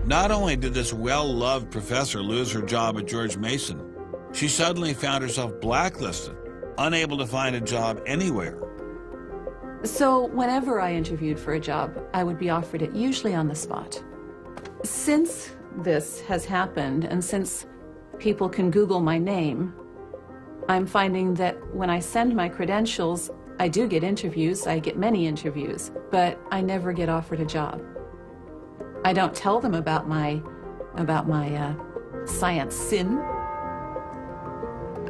Not only did this well-loved professor lose her job at George Mason, she suddenly found herself blacklisted, unable to find a job anywhere. So whenever I interviewed for a job, I would be offered it, usually on the spot. Since this has happened, and since people can Google my name, I'm finding that when I send my credentials, I do get interviews, I get many interviews, but I never get offered a job. I don't tell them about my science sin.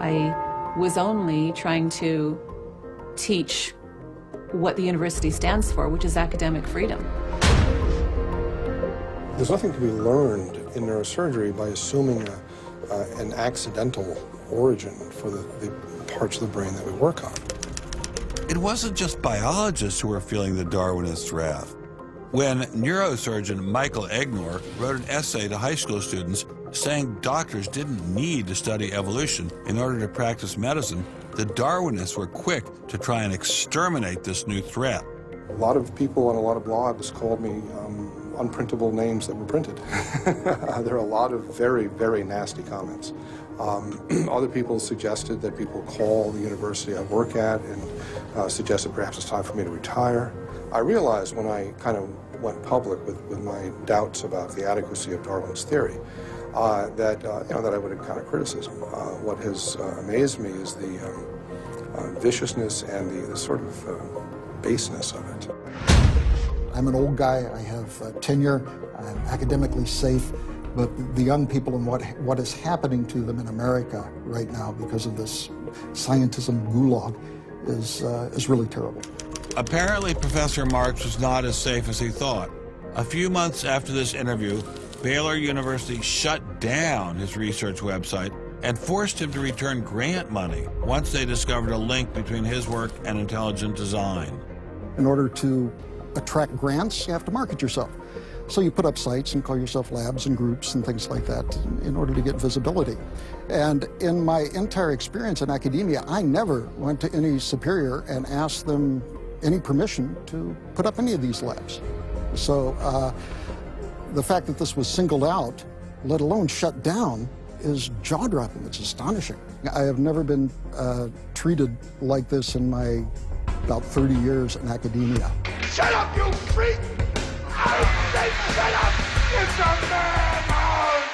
I was only trying to teach what the university stands for, which is academic freedom. There's nothing to be learned in neurosurgery by assuming an accidental origin for the parts of the brain that we work on. It wasn't just biologists who were feeling the Darwinist wrath. When neurosurgeon Michael Egnor wrote an essay to high school students saying doctors didn't need to study evolution in order to practice medicine, the Darwinists were quick to try and exterminate this new threat. A lot of people on a lot of blogs called me unprintable names that were printed. There are a lot of very, very nasty comments. Other people suggested that people call the university I work at and suggested perhaps it's time for me to retire. I realized when I kind of went public with my doubts about the adequacy of Darwin's theory that I would encounter criticism. What has amazed me is the viciousness and the sort of baseness of it. I'm an old guy, I have tenure, I'm academically safe, but the young people and what is happening to them in America right now because of this scientism gulag is really terrible. Apparently, Professor Marks was not as safe as he thought. A few months after this interview, Baylor University shut down his research website and forced him to return grant money once they discovered a link between his work and intelligent design. In order to attract grants, you have to market yourself. So you put up sites and call yourself labs and groups and things like that in order to get visibility. And in my entire experience in academia, I never went to any superior and asked them any permission to put up any of these labs. So the fact that this was singled out, let alone shut down, is jaw-dropping. It's astonishing. I have never been treated like this in my about 30 years in academia. Shut up, you freak! I say shut up! It's a madhouse!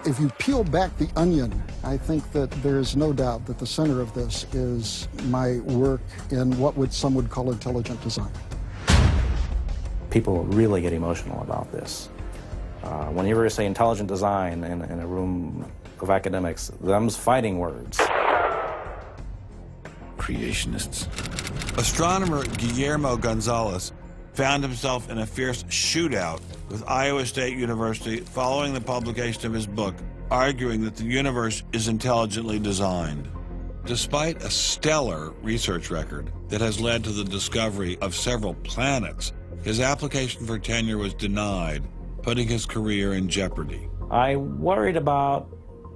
If you peel back the onion, I think that there's no doubt that the center of this is my work in what some would call intelligent design. People really get emotional about this. Whenever you say intelligent design in a room of academics, them's fighting words. Creationists. Astronomer Guillermo Gonzalez found himself in a fierce shootout with Iowa State University following the publication of his book, arguing that the universe is intelligently designed. Despite a stellar research record that has led to the discovery of several planets, his application for tenure was denied, putting his career in jeopardy. I worried about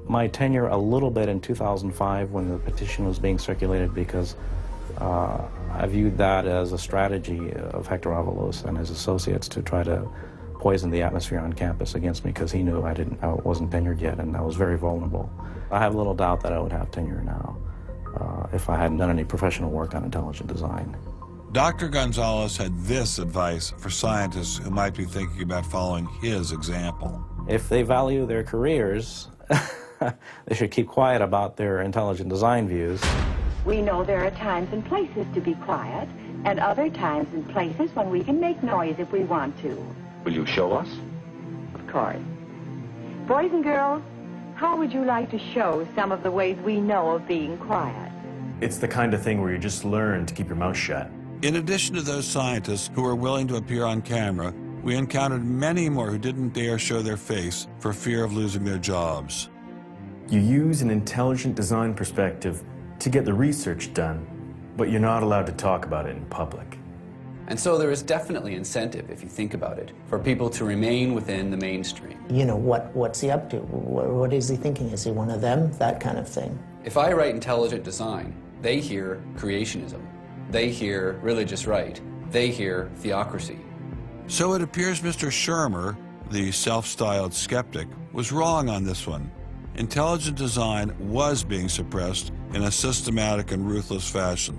my tenure a little bit in 2005 when the petition was being circulated because I viewed that as a strategy of Hector Avalos and his associates to try to poison the atmosphere on campus against me because he knew I wasn't tenured yet and I was very vulnerable. I have little doubt that I would have tenure now if I hadn't done any professional work on intelligent design. Dr. Gonzalez had this advice for scientists who might be thinking about following his example. If they value their careers, they should keep quiet about their intelligent design views. We know there are times and places to be quiet, and other times and places when we can make noise if we want to. Will you show us? Of course. Boys and girls, how would you like to show some of the ways we know of being quiet? It's the kind of thing where you just learn to keep your mouth shut. In addition to those scientists who were willing to appear on camera, we encountered many more who didn't dare show their face for fear of losing their jobs. You use an intelligent design perspective to get the research done, but you're not allowed to talk about it in public. And so there is definitely incentive, if you think about it, for people to remain within the mainstream. You know, what's he up to? What is he thinking? Is he one of them? That kind of thing. If I write intelligent design, they hear creationism. They hear religious right. They hear theocracy. So it appears Mr. Shermer, the self-styled skeptic, was wrong on this one. Intelligent design was being suppressed in a systematic and ruthless fashion.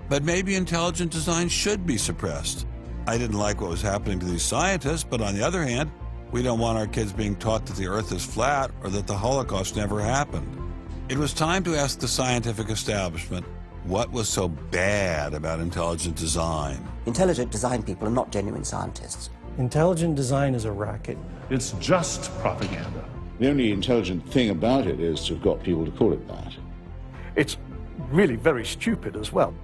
But maybe intelligent design should be suppressed. I didn't like what was happening to these scientists, but on the other hand, we don't want our kids being taught that the Earth is flat or that the Holocaust never happened. It was time to ask the scientific establishment what was so bad about intelligent design. Intelligent design people are not genuine scientists. Intelligent design is a racket. It's just propaganda. The only intelligent thing about it is to have got people to call it that. It's really very stupid as well.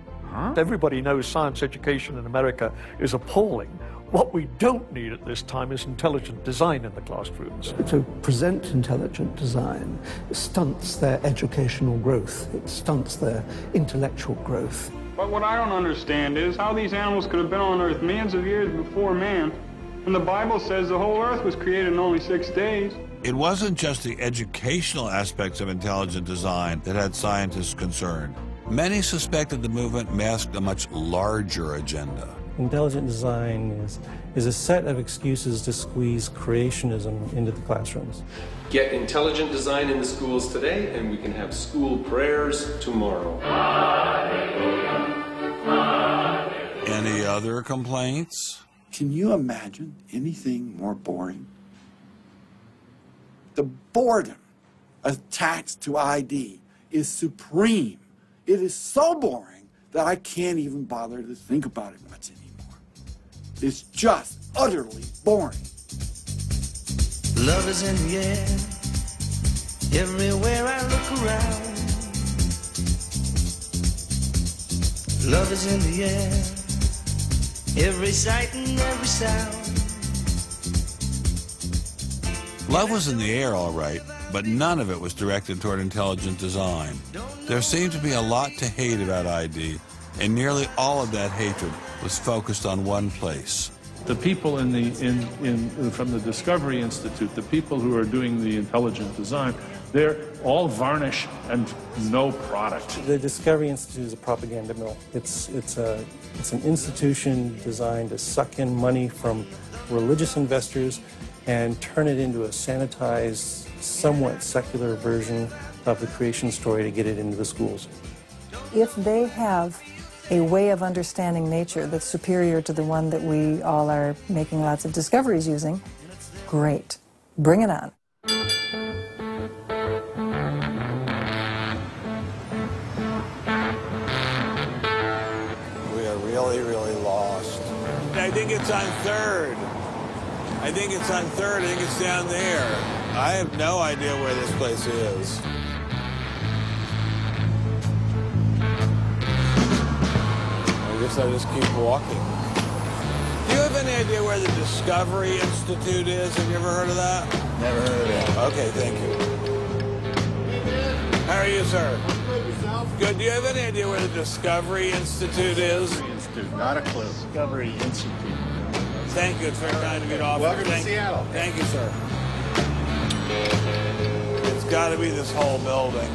Everybody knows science education in America is appalling. What we don't need at this time is intelligent design in the classrooms. To present intelligent design stunts their educational growth. It stunts their intellectual growth. But what I don't understand is how these animals could have been on Earth millions of years before man. And the Bible says the whole Earth was created in only 6 days. It wasn't just the educational aspects of intelligent design that had scientists concerned. Many suspected the movement masked a much larger agenda. Intelligent design is a set of excuses to squeeze creationism into the classrooms. Get intelligent design in the schools today, and we can have school prayers tomorrow. Any other complaints? Can you imagine anything more boring? The boredom attached to ID is supreme. It is so boring that I can't even bother to think about it much anymore. It's just utterly boring. Love is in the air, everywhere I look around. Love is in the air, every sight and every sound. Love was in the air, all right, but none of it was directed toward intelligent design. There seemed to be a lot to hate about ID, and nearly all of that hatred was focused on one place. The people from the Discovery Institute, the people who are doing the intelligent design, they're all varnish and no product. The Discovery Institute is a propaganda mill. It's an institution designed to suck in money from religious investors and turn it into a sanitized, somewhat secular version of the creation story to get it into the schools. If they have a way of understanding nature that's superior to the one that we all are making lots of discoveries using, great. Bring it on. We are really, really lost. I think it's on 3rd. I think it's on 3rd. I think it's down there. I have no idea where this place is. I guess I just keep walking. Do you have any idea where the Discovery Institute is? Have you ever heard of that? Never heard of it. Okay, thank you. How are you, sir? Good. Do you have any idea where the Discovery Institute is? Not a clue. Discovery Institute. Thank you. It's very kind of you to offer. Welcome to Seattle. Thank you, sir. It's got to be this whole building.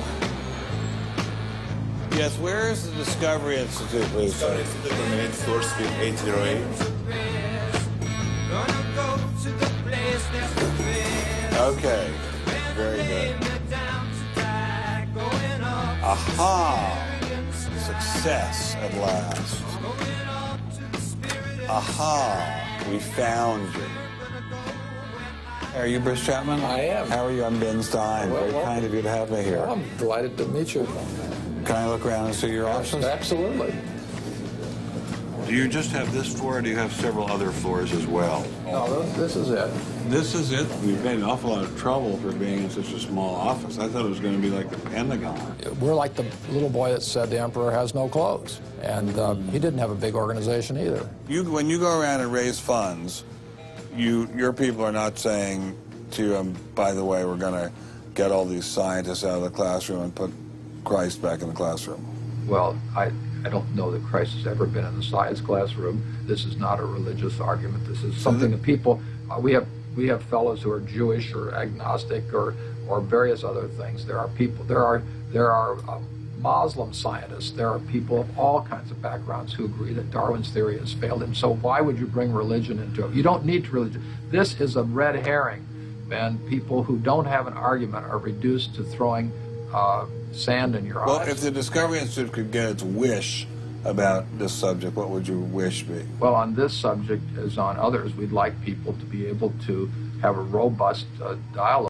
Yes, where is the Discovery Institute, please? Discovery Institute on the 8th floor, suite 808. Okay. Very good. Aha! Success at last. Aha! We found you. Are you Bruce Chapman? I am. How are you? I'm Ben Stein. Very kind of you to have me here. Well, I'm delighted to meet you. Can I look around and see your office? Absolutely. Do you just have this floor, or do you have several other floors as well? No, this is it. This is it? We've made an awful lot of trouble for being in such a small office. I thought it was going to be like the Pentagon. We're like the little boy that said the emperor has no clothes. And he didn't have a big organization either. When you go around and raise funds, your people are not saying to you, by the way, we're going to get all these scientists out of the classroom and put Christ back in the classroom. Well, I don't know that Christ has ever been in the science classroom. This is not a religious argument. This is something that people, we have fellows who are Jewish or agnostic or various other things. There are people, there are Muslim scientists. There are people of all kinds of backgrounds who agree that Darwin's theory has failed him. So why would you bring religion into it? You don't need religion. This is a red herring, and people who don't have an argument are reduced to throwing sand in your eyes. Well, if the Discovery Institute could get its wish about this subject, what would your wish be? Well, on this subject, as on others, we'd like people to be able to have a robust dialogue.